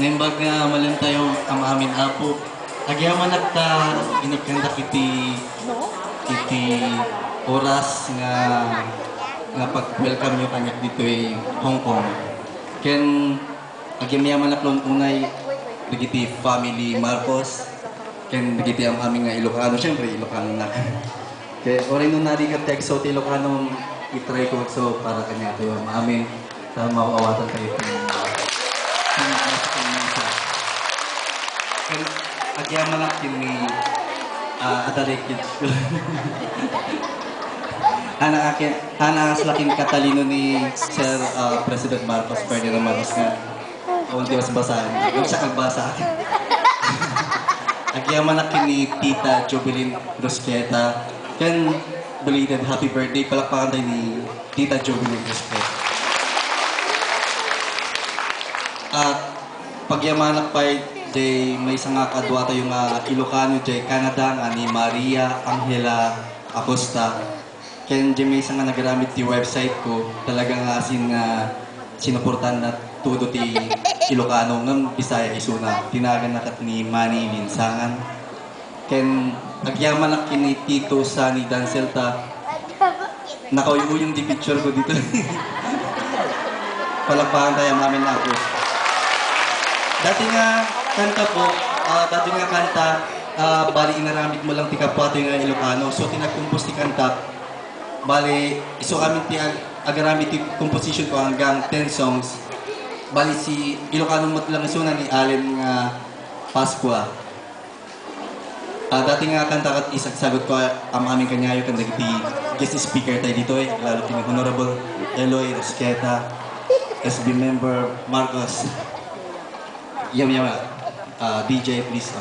Nembag nga malang tayo ang amin apo. Agyaman nagta inagkanda iti oras nga pag-welcome nyo kanyak dito ay Hong Kong. Ken agyamayaman na klon unay dagiti family Marcos. Ken dagiti ang aming nga Ilocano, syempre Ilocano na. Kaya oray nung narigat kay so ti Ilocano itry ko so para kanya tayo amin sa mauawatan tayo agyaman na kini adalay kids ko. Hana laking katalino ni Sir President Marcos Ferdinand Marcos nga unti mas basahan. Huwag siya kagbasa. Agyaman na kini Tita Jovelyn Rusqueta. Kan belated happy birthday palakpakan tayo ni Tita Jovelyn Rusqueta. At pagyamanak pa jay may isang kadwa tayo nga Ilocano jay Canada nga ni Maria Angela Acosta. Ken jay may isang nga nagaramit ti website ko talagang asin nga sinuportan na tudo ti Ilocano ng Bisaya isuna. Tinagan na kat ni Manny Linsangan. Ken agyaman na kini Tito Sunny Dancelta. Nakayuyong di picture ko dito. Palakpakan tayo mamin na ako. Dati nga kanta po, bali inaramid mo lang ti kapwa nga Ilocano. So tinagkumpos ti kanta, bali iso kami ti agaramid ti composition ko hanggang 10 songs. Bali si Ilocano mo lang isuna ni Allen nga Pascua. Dati nga kanta kat isagsagot ko ang aming kanyayo kanda ti guest speaker tayo dito lalo ti Honorable Eloy Rusqueta, SB member Marcos. Yama, DJ please.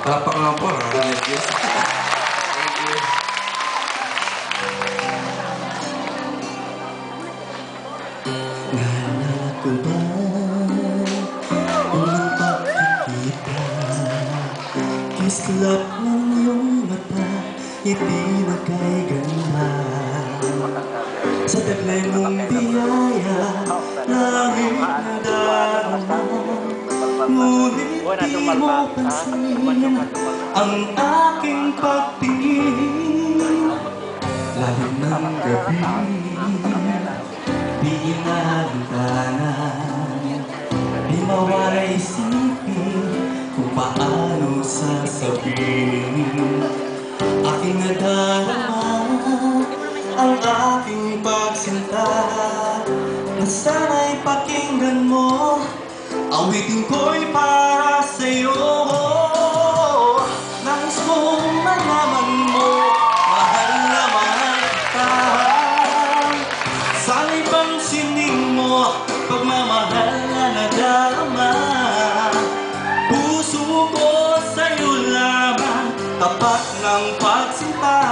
Palakpak lang po. Thank you. Nana ko ba unang pagkikita? Kislap ng iyong mata, hindi na kay ganda. Sa taglay mong biyaya, langit na darama. Ngunit di mo pansin ang aking pagtingin. Lalim ng gabi, di inahantanan, di mawala isipin kung paano sasabihin. Aking nadarama ang aking pagsinta, na sana'y pakinggan mo. Awitin ko'y para sa'yo. Nais kong malaman mo, mahal na mahal kita. Sana'y pansinin mo, pagmamahal na nadarama. Puso ko sa'yo lamang, tapat ng pagsinta.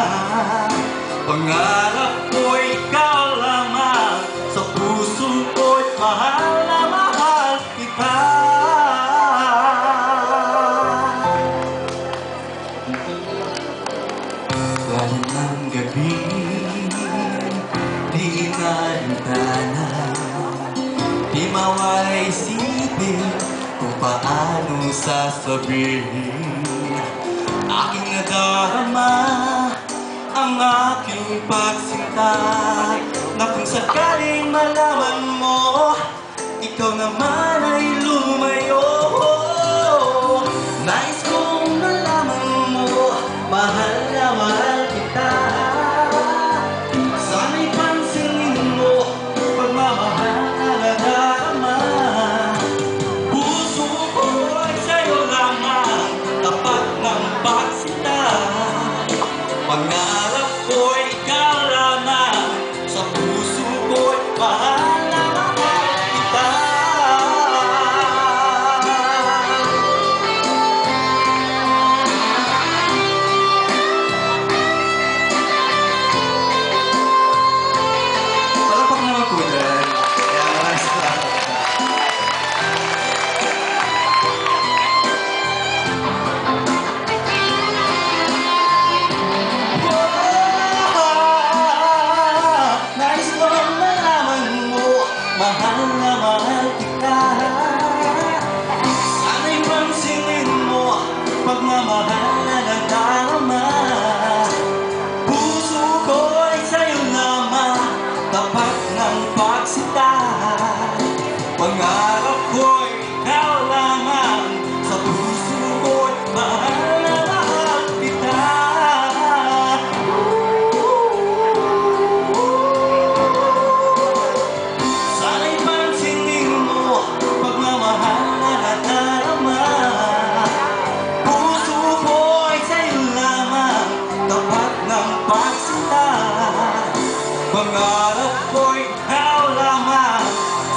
Pangarap ko ikaw lamang, sa puso ko'y mahal na mahal kita. Lalim ng gabi, di inahantanan, di mawala isipin kung paano sasabihin. Aking nadarama ang aking pagsinta, na kung sakaling malaman mo, ikaw naman ay lumayo. Nais kong malaman mo, mahal na mahal kita. Sana'y pansinin mo, pagmamahal na nadarama. Puso ko ay sa'yo lamang, tapat ng pagsinta. Pangarap ko ikaw lamang, sa puso ko'y mahal na mahal kita. Palakpak naman po dyan. Kaya maraming salamat. na mahal kita. Sana'y pansinin mo pagmamahal na nadarama. Puso ko'y sa'yo lamang, tapat ng pagsita. Pangarap ko'y ikaw lamang, sa puso ko'y mahal na mahal kita. Sana'y pansinin mo pagmamahal na nadarama. Puso ko'y sa'yo lamang, tapat ng pagsita. Pangarap ko'y ikaw lamang,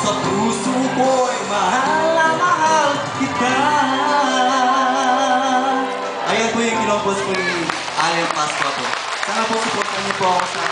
sa puso ko'y mahal na mahal kita. Ayan po yung kinompos ko ni Allen Pasqua po. Sana po supportan niyo po ako sa